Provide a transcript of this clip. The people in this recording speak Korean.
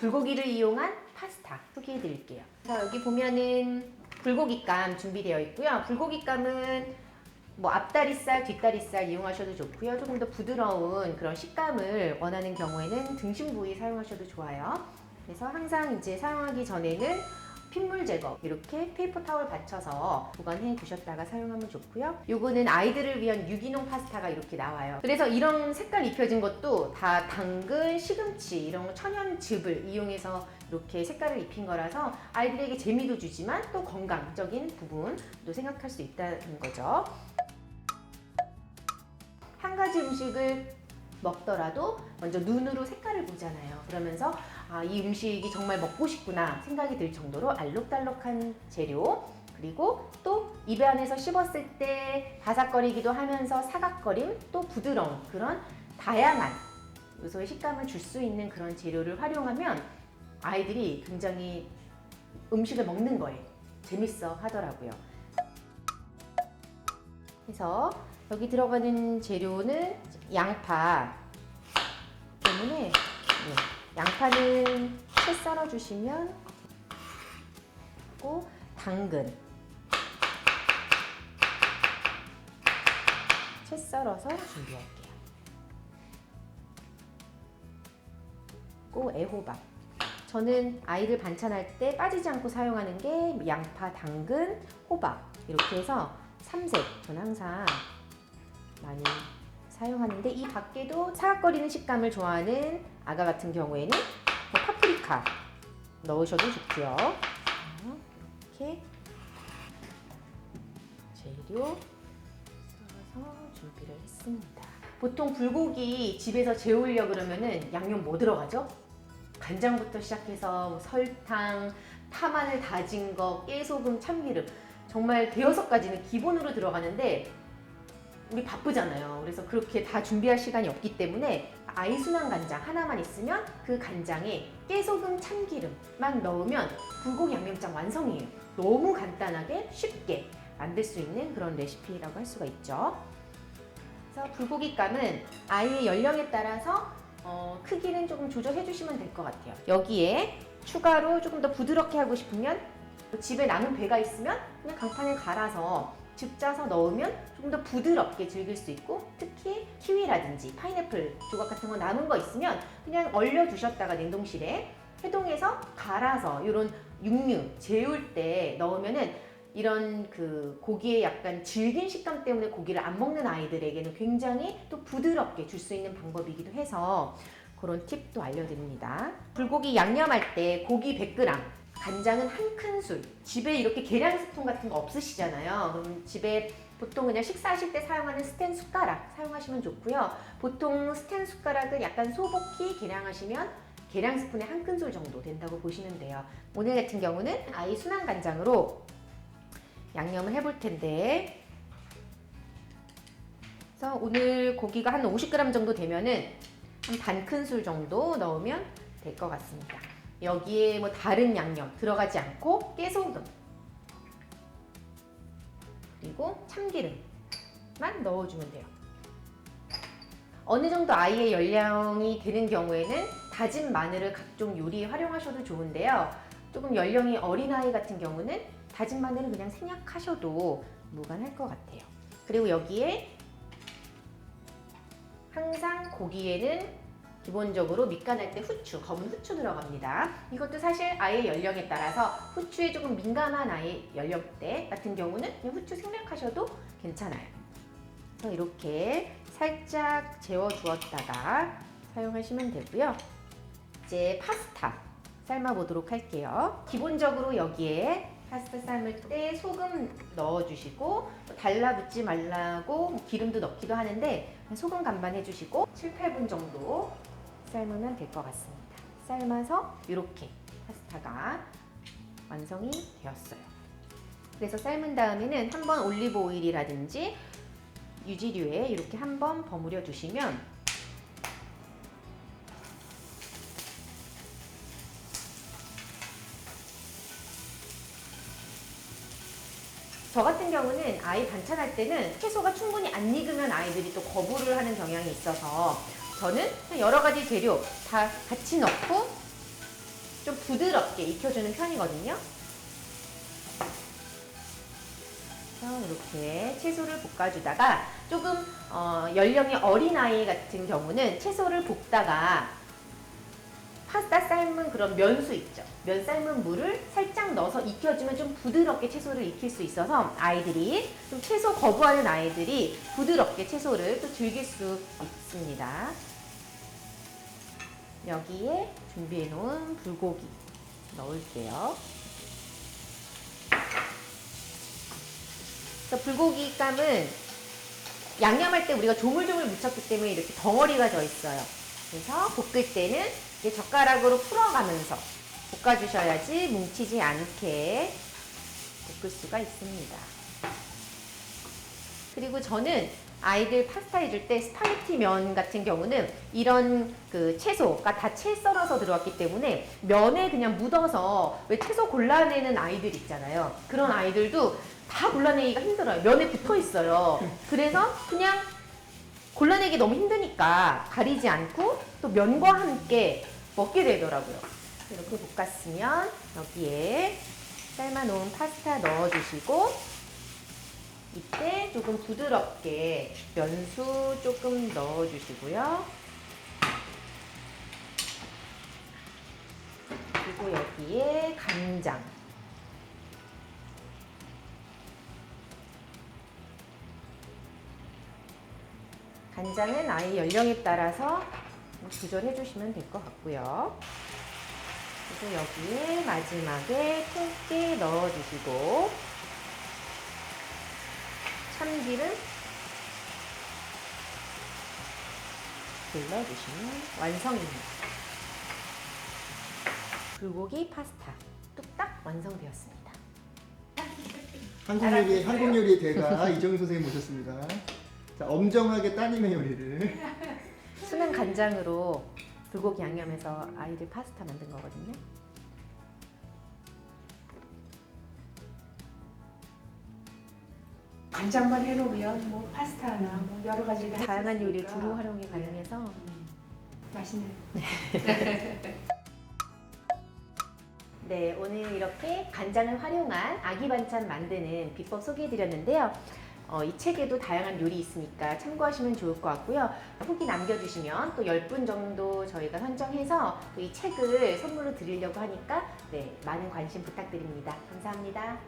불고기를 이용한 파스타 소개해 드릴게요. 자, 여기 보면은 불고기감 준비되어 있고요. 불고기감은 뭐 앞다리살, 뒷다리살 이용하셔도 좋고요. 조금 더 부드러운 그런 식감을 원하는 경우에는 등심 부위 사용하셔도 좋아요. 그래서 항상 이제 사용하기 전에는 핏물 제거 이렇게 페이퍼 타월 받쳐서 보관해 두셨다가 사용하면 좋고요. 요거는 아이들을 위한 유기농 파스타가 이렇게 나와요. 그래서 이런 색깔 입혀진 것도 다 당근, 시금치 이런 천연즙을 이용해서 이렇게 색깔을 입힌 거라서 아이들에게 재미도 주지만 또 건강적인 부분도 생각할 수 있다는 거죠. 한 가지 음식을 먹더라도 먼저 눈으로 색깔을 보잖아요. 그러면서 이 음식이 정말 먹고 싶구나 생각이 들 정도로 알록달록한 재료, 그리고 또 입에 안에서 씹었을 때 바삭거리기도 하면서 사각거림, 또 부드러운 그런 다양한 요소의 식감을 줄 수 있는 그런 재료를 활용하면 아이들이 굉장히 음식을 먹는 거에 재밌어 하더라고요. 그래서 여기 들어가는 재료는 양파 때문에 양파는 채 썰어 주시면, 그리고 당근 채 썰어서 준비할게요. 그리고 애호박, 저는 아이들 반찬할 때 빠지지 않고 사용하는 게 양파, 당근, 호박 이렇게 해서 3색 저는 항상 많이 사용하는데, 이 밖에도 사각거리는 식감을 좋아하는 아가 같은 경우에는 파프리카 넣으셔도 좋고요. 이렇게 재료 썰어서 준비를 했습니다. 보통 불고기 집에서 재우려고 그러면은 양념 뭐 들어가죠? 간장부터 시작해서 뭐 설탕, 파마늘 다진 거, 깨소금, 참기름, 정말 대여섯 가지는 기본으로 들어가는데 우리 바쁘잖아요. 그래서 그렇게 다 준비할 시간이 없기 때문에 아이순환 간장 하나만 있으면 그 간장에 깨소금, 참기름만 넣으면 불고기 양념장 완성이에요. 너무 간단하게 쉽게 만들 수 있는 그런 레시피라고 할 수가 있죠. 그래서 불고기감은 아이의 연령에 따라서 크기는 조금 조절해 주시면 될 것 같아요. 여기에 추가로 조금 더 부드럽게 하고 싶으면 집에 남은 배가 있으면 그냥 강판에 갈아서 즙 짜서 넣으면 조금 더 부드럽게 즐길 수 있고, 특히 키위라든지 파인애플 조각 같은 거 남은 거 있으면 그냥 얼려 두셨다가 냉동실에 해동해서 갈아서 이런 육류 재울 때 넣으면은 이런 그 고기의 약간 질긴 식감 때문에 고기를 안 먹는 아이들에게는 굉장히 또 부드럽게 줄 수 있는 방법이기도 해서 그런 팁도 알려드립니다. 불고기 양념할 때 고기 100g, 간장은 1큰술. 집에 이렇게 계량 스푼 같은 거 없으시잖아요. 그럼 집에 보통 그냥 식사하실 때 사용하는 스텐 숟가락 사용하시면 좋고요. 보통 스텐 숟가락은 약간 소복히 계량하시면 계량 스푼에 1큰술 정도 된다고 보시면 돼요. 오늘 같은 경우는 아이 순한 간장으로 양념을 해볼 텐데, 그래서 오늘 고기가 한 50g 정도 되면은 한 반 큰술 정도 넣으면 될 것 같습니다. 여기에 뭐 다른 양념 들어가지 않고 깨소금 그리고 참기름만 넣어주면 돼요. 어느 정도 아이의 연령이 되는 경우에는 다진 마늘을 각종 요리에 활용하셔도 좋은데요. 조금 연령이 어린 아이 같은 경우는 다진 마늘은 그냥 생략하셔도 무관할 것 같아요. 그리고 여기에 항상 고기에는 기본적으로 밑간할 때 후추, 검은 후추 들어갑니다. 이것도 사실 아이의 연령에 따라서 후추에 조금 민감한 아이 연령대 같은 경우는 후추 생략하셔도 괜찮아요. 그래서 이렇게 살짝 재워 두었다가 사용하시면 되고요. 이제 파스타 삶아 보도록 할게요. 기본적으로 여기에 파스타 삶을 때 소금 넣어주시고, 달라붙지 말라고 기름도 넣기도 하는데 소금 간만 해주시고 7, 8분 정도 삶으면 될 것 같습니다. 삶아서 이렇게 파스타가 완성이 되었어요. 그래서 삶은 다음에는 한번 올리브 오일이라든지 유지류에 이렇게 한번 버무려 주시면 저 같은 경우는 아이 반찬할 때는 채소가 충분히 안 익으면 아이들이 또 거부를 하는 경향이 있어서 저는 여러 가지 재료 다 같이 넣고 좀 부드럽게 익혀주는 편이거든요. 이렇게 채소를 볶아주다가 조금 연령이 어린 아이 같은 경우는 채소를 볶다가 파스타 삶은 그런 면수 있죠. 면 삶은 물을 살짝 넣어서 익혀주면 좀 부드럽게 채소를 익힐 수 있어서 아이들이 좀 채소 거부하는 아이들이 부드럽게 채소를 또 즐길 수 있습니다. 여기에 준비해 놓은 불고기 넣을게요. 불고기 감은 양념할 때 우리가 조물조물 묻혔기 때문에 이렇게 덩어리가 져 있어요. 그래서 볶을 때는 이렇게 젓가락으로 풀어가면서 볶아주셔야지 뭉치지 않게 볶을 수가 있습니다. 그리고 저는 아이들 파스타 해줄 때 스파게티 면 같은 경우는 이런 그 채소가 다 채 썰어서 들어갔기 때문에 면에 그냥 묻어서 왜 채소 골라내는 아이들 있잖아요. 그런 아이들도 다 골라내기가 힘들어요. 면에 붙어 있어요. 그래서 그냥 골라내기 너무 힘드니까 가리지 않고 또 면과 함께 먹게 되더라고요. 이렇게 볶았으면 여기에 삶아놓은 파스타 넣어주시고 이때 조금 부드럽게 면수 조금 넣어주시고요. 그리고 여기에 간장. 간장은 아이 연령에 따라서 조절해 주시면 될 것 같고요. 그리고 여기에 마지막에 통깨 넣어주시고 참기름 둘러주시면 완성입니다. 불고기 파스타 뚝딱 완성되었습니다. 한국 요리의 대가 이정희 선생님 모셨습니다. 자, 엄정하게 따님의 요리를. 순한 간장으로 불고기 양념해서 아이들 파스타 만든 거거든요. 간장만 해놓으면 뭐 파스타나 뭐 여러 가지를 할수 다양한 요리를 있으니까. 두루 활용해 가능해서 맛있네요. 네, 오늘 이렇게 간장을 활용한 아기 반찬 만드는 비법 소개해드렸는데요. 이 책에도 다양한 요리 있으니까 참고하시면 좋을 것 같고요. 후기 남겨주시면 또 10분 정도 저희가 선정해서 또 이 책을 선물로 드리려고 하니까 네, 많은 관심 부탁드립니다. 감사합니다.